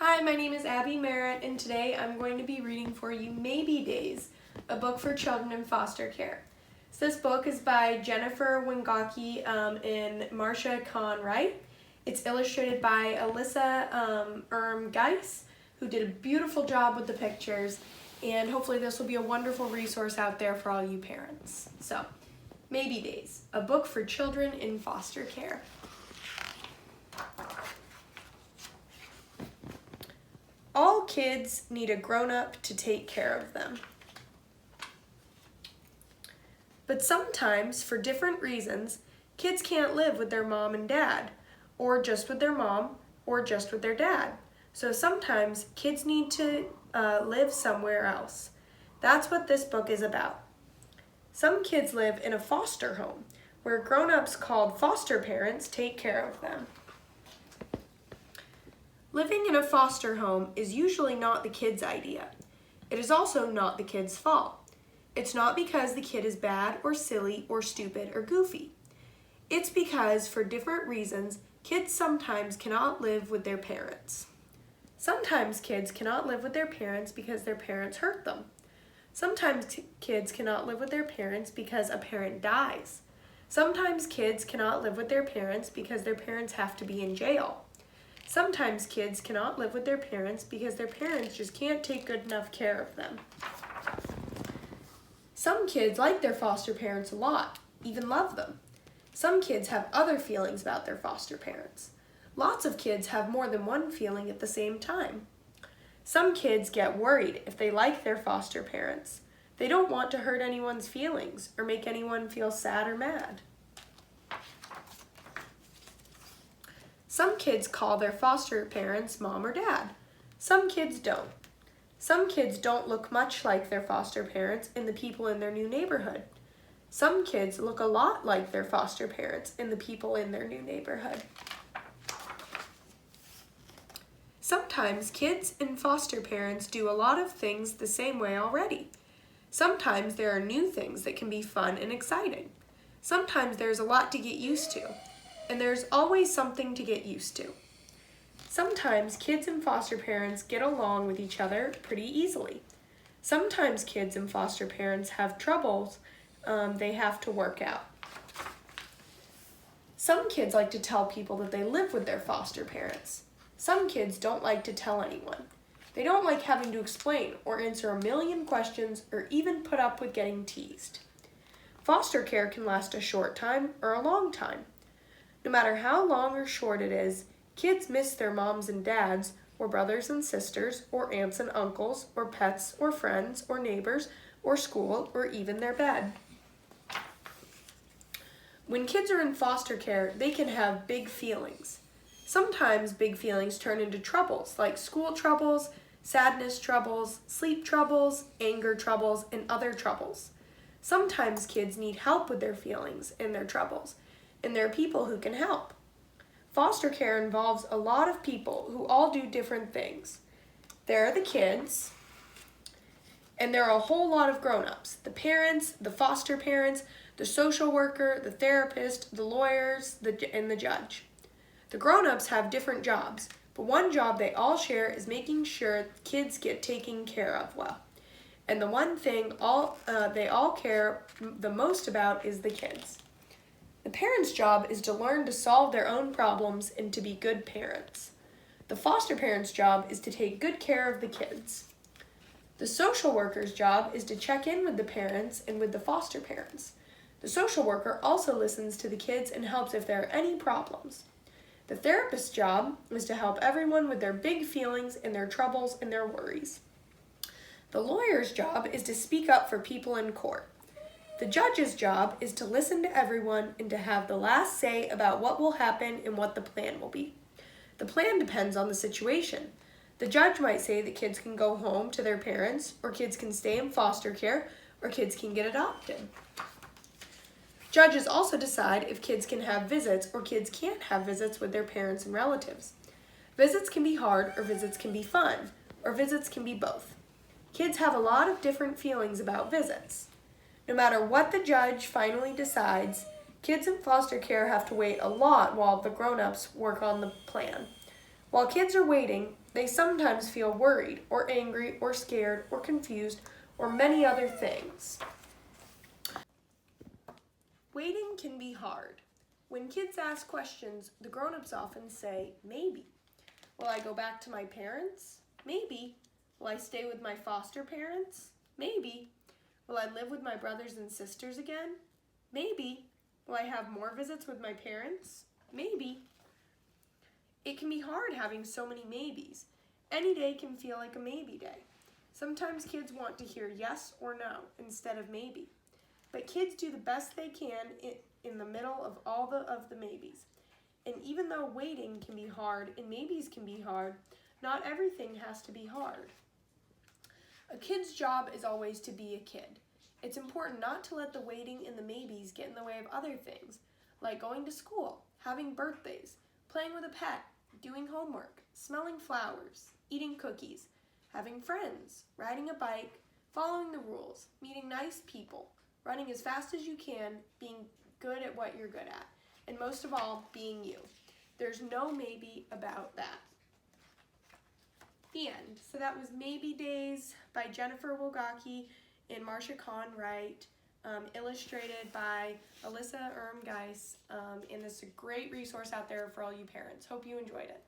Hi, my name is Abby Merritt, and today I'm going to be reading for you Maybe Days, a book for children in foster care. So this book is by Jennifer Wilgocki and Marcia Wright. It's illustrated by Alissa Imre Geis, who did a beautiful job with the pictures, and hopefully this will be a wonderful resource out there for all you parents. So, Maybe Days, a book for children in foster care. All kids need a grown-up to take care of them. But sometimes, for different reasons, kids can't live with their mom and dad, or just with their mom, or just with their dad. So sometimes kids need to live somewhere else. That's what this book is about. Some kids live in a foster home, where grown-ups called foster parents take care of them. Living in a foster home is usually not the kid's idea. It is also not the kid's fault. It's not because the kid is bad or silly or stupid or goofy. It's because, for different reasons, kids sometimes cannot live with their parents. Sometimes kids cannot live with their parents because their parents hurt them. Sometimes kids cannot live with their parents because a parent dies. Sometimes kids cannot live with their parents because their parents have to be in jail. Sometimes kids cannot live with their parents because their parents just can't take good enough care of them. Some kids like their foster parents a lot, even love them. Some kids have other feelings about their foster parents. Lots of kids have more than one feeling at the same time. Some kids get worried if they like their foster parents. They don't want to hurt anyone's feelings or make anyone feel sad or mad. Some kids call their foster parents mom or dad. Some kids don't. Some kids don't look much like their foster parents and the people in their new neighborhood. Some kids look a lot like their foster parents and the people in their new neighborhood. Sometimes kids and foster parents do a lot of things the same way already. Sometimes there are new things that can be fun and exciting. Sometimes there's a lot to get used to. And there's always something to get used to. Sometimes kids and foster parents get along with each other pretty easily. Sometimes kids and foster parents have troubles they have to work out. Some kids like to tell people that they live with their foster parents. Some kids don't like to tell anyone. They don't like having to explain or answer a million questions or even put up with getting teased. Foster care can last a short time or a long time. No matter how long or short it is, kids miss their moms and dads, or brothers and sisters, or aunts and uncles, or pets, or friends, or neighbors, or school, or even their bed. When kids are in foster care, they can have big feelings. Sometimes big feelings turn into troubles, like school troubles, sadness troubles, sleep troubles, anger troubles, and other troubles. Sometimes kids need help with their feelings and their troubles, and there are people who can help. Foster care involves a lot of people who all do different things. There are the kids, and there are a whole lot of grown-ups. The parents, the foster parents, the social worker, the therapist, the lawyers, and the judge. The grown-ups have different jobs, but one job they all share is making sure kids get taken care of well. And the one thing they all care the most about is the kids. The parents' job is to learn to solve their own problems and to be good parents. The foster parents' job is to take good care of the kids. The social worker's job is to check in with the parents and with the foster parents. The social worker also listens to the kids and helps if there are any problems. The therapist's job is to help everyone with their big feelings and their troubles and their worries. The lawyer's job is to speak up for people in court. The judge's job is to listen to everyone and to have the last say about what will happen and what the plan will be. The plan depends on the situation. The judge might say that kids can go home to their parents, or kids can stay in foster care, or kids can get adopted. Judges also decide if kids can have visits or kids can't have visits with their parents and relatives. Visits can be hard, or visits can be fun, or visits can be both. Kids have a lot of different feelings about visits. No matter what the judge finally decides, kids in foster care have to wait a lot while the grown-ups work on the plan. While kids are waiting, They sometimes feel worried or angry or scared or confused or many other things. Waiting can be hard. When kids ask questions, the grown-ups often say, maybe. Will I go back to my parents? Maybe. Will I stay with my foster parents? Maybe. Will I live with my brothers and sisters again? Maybe. Will I have more visits with my parents? Maybe. It can be hard having so many maybes. Any day can feel like a maybe day. Sometimes kids want to hear yes or no instead of maybe. But kids do the best they can in the middle of all of the maybes. And even though waiting can be hard and maybes can be hard, not everything has to be hard. A kid's job is always to be a kid. It's important not to let the waiting and the maybes get in the way of other things, like going to school, having birthdays, playing with a pet, doing homework, smelling flowers, eating cookies, having friends, riding a bike, following the rules, meeting nice people, running as fast as you can, being good at what you're good at, and most of all, being you. There's no maybe about that. The end. So that was Maybe Days by Jennifer Wilgocki and Marcia Wright, illustrated by Alissa Imre Geis, and it's a great resource out there for all you parents. Hope you enjoyed it.